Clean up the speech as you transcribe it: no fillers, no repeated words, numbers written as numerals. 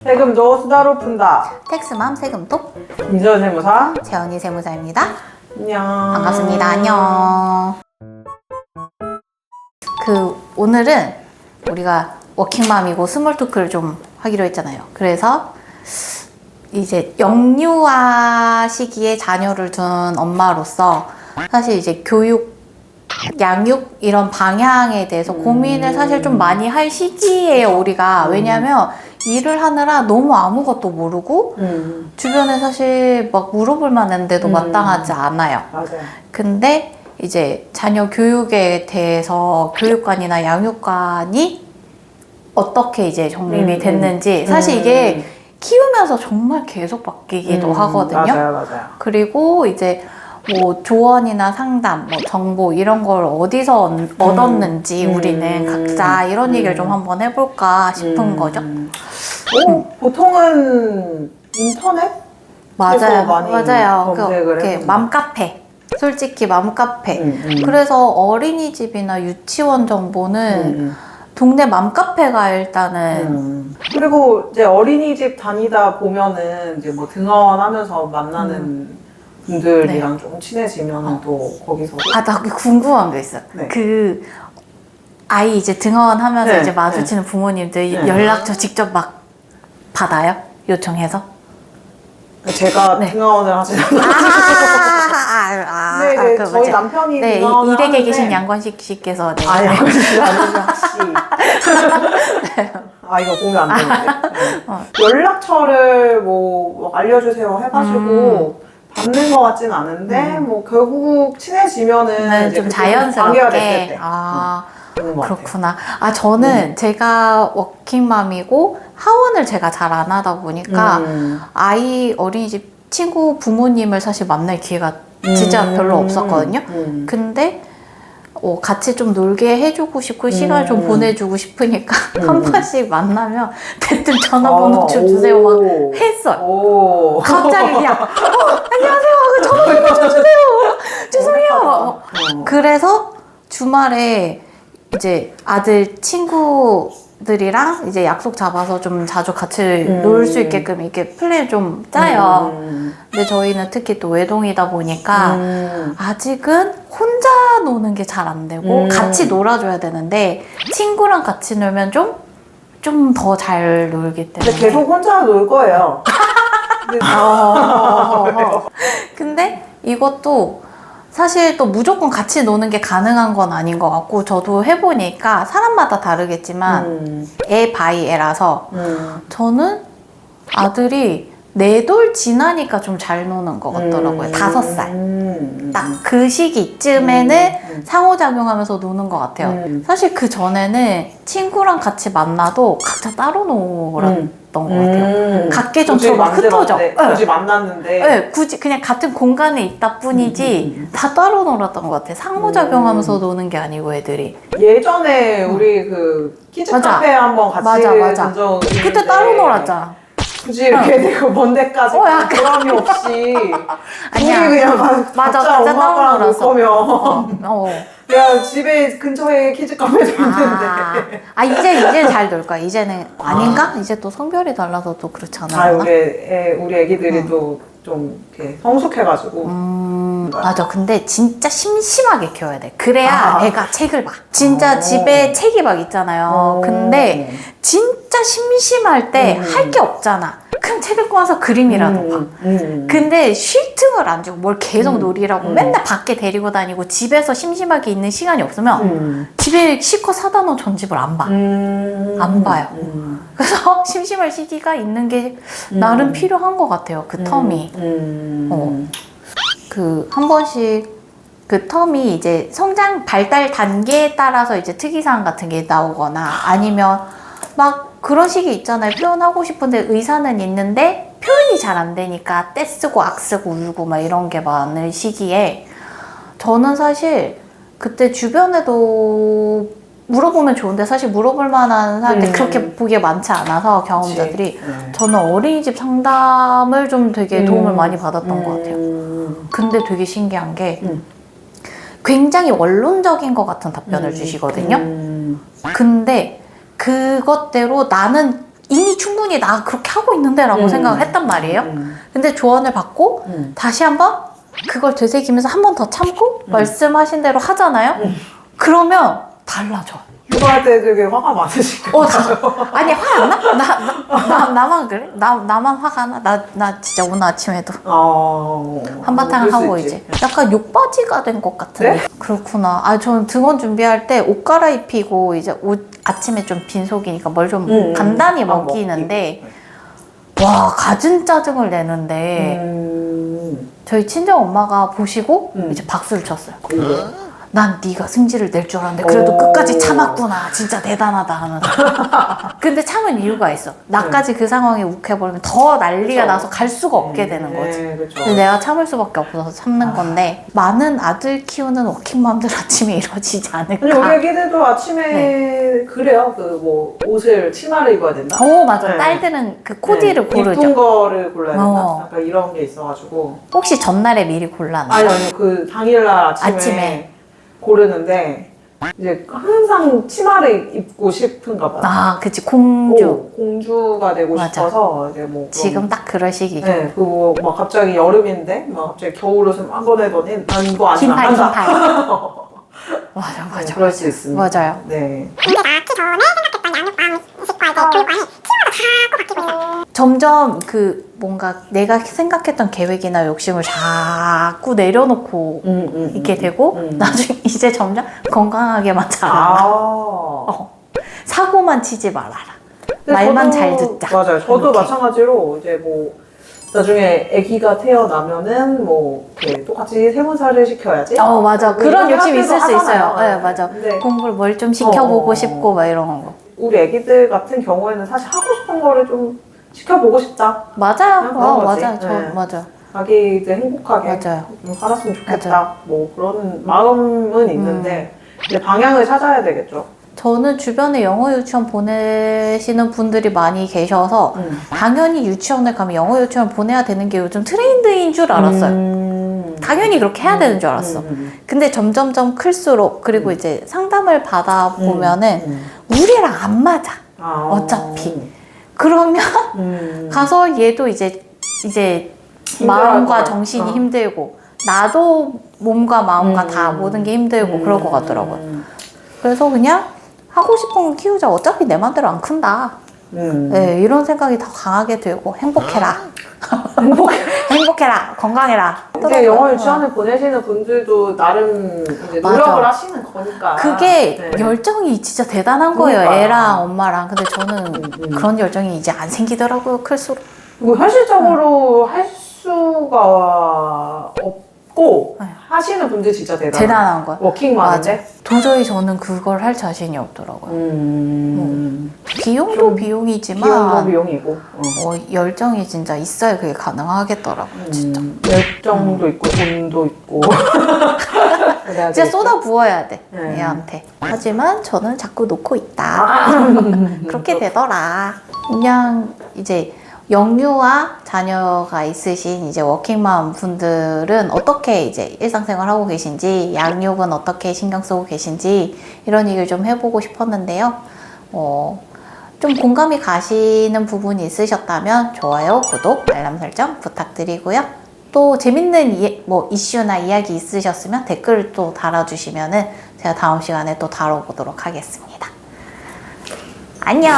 세금도 수다로 푼다. 텍스맘 세금톡 이전 세무사 재원이 세무사입니다. 안녕. 반갑습니다. 안녕. 오늘은 우리가 워킹맘이고 스몰 토크를 좀 하기로 했잖아요. 그래서 이제 영유아 시기에 자녀를 둔 엄마로서 사실 이제 교육, 양육 이런 방향에 대해서 고민을 사실 좀 많이 할 시기예요, 우리가. 왜냐면 일을 하느라 너무 아무것도 모르고 주변에 사실 막 물어볼 만한데도 마땅하지 않아요. 맞아요. 근데 이제 자녀 교육에 대해서 교육관이나 양육관이 어떻게 이제 정립이 됐는지 사실 이게 키우면서 정말 계속 바뀌기도 하거든요. 맞아요. 그리고 이제 뭐 조언이나 상담, 뭐 정보 이런 걸 어디서 얻었는지 우리는 각자 이런 얘기를 좀 한번 해볼까 싶은 거죠. 보통은 인터넷? 맞아요. 많이 맞아요. 검색을 해요. 맘카페. 솔직히 맘카페. 그래서 어린이집이나 유치원 정보는 동네 맘카페가 일단은 그리고 이제 어린이집 다니다 보면은 이제 뭐 등하원하면서 만나는 분들이랑 좀 친해지면은 또 거기서 나 궁금한 게 있어요. 네. 그 아이 이제 등하원 하면서 네, 이제 마주치는 부모님들 네. 연락처 직접 막 받아요? 요청해서? 제가 네. 등하원을 하지는 네, 저희 맞아요. 남편이 네, 등하원을 이댁에 하는데 계신 양관식 씨께서 네. 아니 아니지 이거 보면 안 되는데 연락처를 뭐 알려주세요 해가지고 받는 것 같진 않은데 뭐 결국 친해지면은 이제 좀 그때 관계가 됐을 자연스럽게 때 되는 것 같아요. 그렇구나. 저는 제가 워킹맘이고 하원을 제가 잘 안 하다 보니까 아이 어린이집 친구 부모님을 사실 만날 기회가 진짜 별로 없었거든요. 근데 같이 좀 놀게 해주고 싶고 시간을 좀 보내주고 싶으니까 한 번씩 만나면 대뜸 전화번호 좀 주세요 막 했어요. 갑자기 그냥 안녕하세요 전화번호 좀 주세요 죄송해요. 그래서 주말에 이제 아들 친구들이랑 이제 약속 잡아서 좀 자주 같이 놀 수 있게끔 이렇게 플랜 좀 짜요. 근데 저희는 특히 또 외동이다 보니까 아직은 혼자 노는 게 잘 안 되고 같이 놀아줘야 되는데 친구랑 같이 놀면 좀 더 잘 놀기 때문에. 근데 계속 혼자 놀 거예요. 근데 이것도 사실 또 무조건 같이 노는 게 가능한 건 아닌 것 같고 저도 해보니까 사람마다 다르겠지만 애 바이 애라서 저는 아들이 4돌 지나니까 좀 잘 노는 것 같더라고요. 5살. 딱 그 시기쯤에는 상호작용하면서 노는 것 같아요. 사실 그 전에는 친구랑 같이 만나도 각자 따로 놀았던 것 같아요. 각계전처럼 막 흩어져. 굳이 만났는데. 네, 굳이 그냥 같은 공간에 있다 뿐이지 다 따로 놀았던 것 같아요. 상호작용하면서 노는 게 아니고 애들이. 예전에 우리 그 키즈 맞아. 카페 한번 같이 맞아. 간 적 있는데 그때 따로 놀았잖아. 굳이 이렇게 내가 먼 데까지 약간. 보람이 없이 아니야. 둘이 그냥 맞아, 각자 각자 엄마 따로 아빠랑 놀 놀았어. 거면 내가 집에 근처에 키즈 카페도 있는데 이제 잘 놀 거야. 이제는 아닌가? 이제 또 성별이 달라서 또 그렇지 않았나? 우리 애기들이 또 좀 이렇게 성숙해가지고 맞아. 근데 진짜 심심하게 키워야 돼. 그래야 애가 책을 봐. 진짜 집에 책이 막 있잖아요. 근데 진짜 심심할 때 할 게 없잖아. 그럼 책 읽고 와서 그림이라도 봐. 근데 쉴 틈을 안 주고 뭘 계속 놀이라고 맨날 밖에 데리고 다니고 집에서 심심하게 있는 시간이 없으면 집에 실컷 사다 놓은 전집을 안 봐. 안 봐요. 그래서 심심할 시기가 있는 게 나름 필요한 것 같아요. 그 텀이. 한 번씩 그 텀이 이제 성장 발달 단계에 따라서 이제 특이사항 같은 게 나오거나 아니면 막 그런 식이 있잖아요. 표현하고 싶은데 의사는 있는데 표현이 잘 안 되니까 떼쓰고 악쓰고 울고 막 이런 게 많은 시기에 저는 사실 그때 주변에도 물어보면 좋은데 사실 물어볼 만한 사람들이 그렇게 보기에 많지 않아서 경험자들이 저는 어린이집 상담을 좀 되게 도움을 많이 받았던 것 같아요. 근데 되게 신기한 게 굉장히 원론적인 것 같은 답변을 주시거든요. 근데 그것대로 나는 이미 충분히 나 그렇게 하고 있는데 라고 생각을 했단 말이에요. 근데 조언을 받고 다시 한번 그걸 되새기면서 한 번 더 참고 말씀하신 대로 하잖아요. 그러면 달라져. 육아할 때 되게 화가 많으실까요? 아니 화 안 나? 나만 그래? 나만 화가 나? 나 진짜 오늘 아침에도 한바탕 그럴 수 하고 있지. 이제 약간 욕바지가 된 것 같은데. 네? 그렇구나. 아 저는 등원 준비할 때 옷 갈아입히고 이제 옷 아침에 좀 빈속이니까 뭘 좀 간단히 먹이는데 와 갖은 짜증을 내는데 저희 친정 엄마가 보시고 이제 박수를 쳤어요. 난 네가 승질을 낼 줄 알았는데 그래도 끝까지 참았구나. 진짜 대단하다 하면서. 근데 참은 이유가 있어. 나까지 그 상황에 욱해버리면 더 난리가 나서 갈 수가 없게 되는 거지. 네, 그렇죠. 근데 내가 참을 수밖에 없어서 참는 건데 많은 아들 키우는 워킹맘들 아침에 이러지지 않을까. 아니 우리 애기들도 아침에 그래요. 그 뭐 옷을 치마를 입어야 된다. 오 맞아. 네. 딸들은 그 코디를 네, 고르죠. 이쁜 거를 골라야 된다. 어. 약간 이런 게 있어가지고. 혹시 전날에 미리 골랐나요? 아니 그 당일날 아침에 고르는데 이제 항상 치마를 입고 싶은가 봐. 아 그치 공주. 공주가 되고 맞아. 싶어서 이제 뭐 지금 딱 그럴 시기죠. 네, 그거 막 갑자기 여름인데 막 갑자기 겨울옷을 막 꺼내더니 난 이거 아직 안 긴팔 한다. 긴팔. 맞아 맞아. 그럴 수 있습니다. 맞아요. 네. 근데 낳기 전에 생각했던 양육방 이식과 이제 교육관이 팀마다 자꾸 바뀌고 있어요. 점점 그 뭔가 내가 생각했던 계획이나 욕심을 자꾸 내려놓고 있게 되고 나중에 이제 점점 건강하게만 자라. 사고만 치지 말아라. 근데 말만 저도- 잘 듣자. 맞아요. 저도 이렇게. 마찬가지로 이제 뭐 나중에 아기가 태어나면은 뭐 이렇게 똑같이 세문살을 시켜야지. 맞아. 그런 이런 욕심 있을 수 생각도 있어요. 하잖아요. 네, 맞아. 근데 공부를 뭘 좀 시켜보고 어. 싶고 막 이런 거. 우리 아기들 같은 경우에는 사실 하고 싶은 거를 좀 시켜보고 싶다. 맞아요. 그런 거지. 맞아요. 네. 맞아. 아기들 행복하게 맞아요. 좀 살았으면 좋겠다. 맞아요. 뭐 그런 마음은 있는데 이제 방향을 찾아야 되겠죠. 저는 주변에 영어 유치원 보내시는 분들이 많이 계셔서 당연히 유치원에 가면 영어 유치원 보내야 되는 게 요즘 트렌드인 줄 알았어요. 당연히 그렇게 해야 되는 줄 알았어. 근데 점점점 클수록 그리고 이제 상담을 받아보면은 우리랑 안 맞아. 어차피. 그러면 가서 얘도 이제 마음과 거야. 정신이 힘들고 나도 몸과 마음과 다 모든 게 힘들고 그럴 것 같더라고요. 그래서 그냥 하고 싶은 거 키우자. 어차피 내 맘대로 안 큰다. 네, 이런 생각이 더 강하게 들고 행복해라. 행복해라. 건강해라. 이제 영어 유치원을 보내시는 분들도 나름 이제 맞아. 노력을 하시는 거니까. 그게 네. 열정이 진짜 대단한 거예요. 그러니까. 애랑 엄마랑. 근데 저는 그런 열정이 이제 안 생기더라고요. 클수록. 뭐 현실적으로 할 수가 없고 네. 하시는 분들 진짜 대단한 거예요. 워킹맘인데. 도저히 저는 그걸 할 자신이 없더라고요. 비용도 좀 비용이지만 비용도 비용이고. 열정이 진짜 있어야 그게 가능하겠더라고요. 진짜. 열정도 있고 돈도 있고. 그래야 진짜 되겠죠. 쏟아 부어야 돼. 네. 얘한테. 하지만 저는 자꾸 놓고 있다. 아. 그렇게 되더라. 그냥 이제 영유아 자녀가 있으신 이제 워킹맘 분들은 어떻게 이제 일상생활 하고 계신지, 양육은 어떻게 신경 쓰고 계신지 이런 얘기를 좀 해보고 싶었는데요. 좀 공감이 가시는 부분이 있으셨다면 좋아요, 구독, 알람 설정 부탁드리고요. 또 재밌는 뭐 이슈나 이야기 있으셨으면 댓글 또 달아주시면은 제가 다음 시간에 또 다뤄보도록 하겠습니다. 안녕.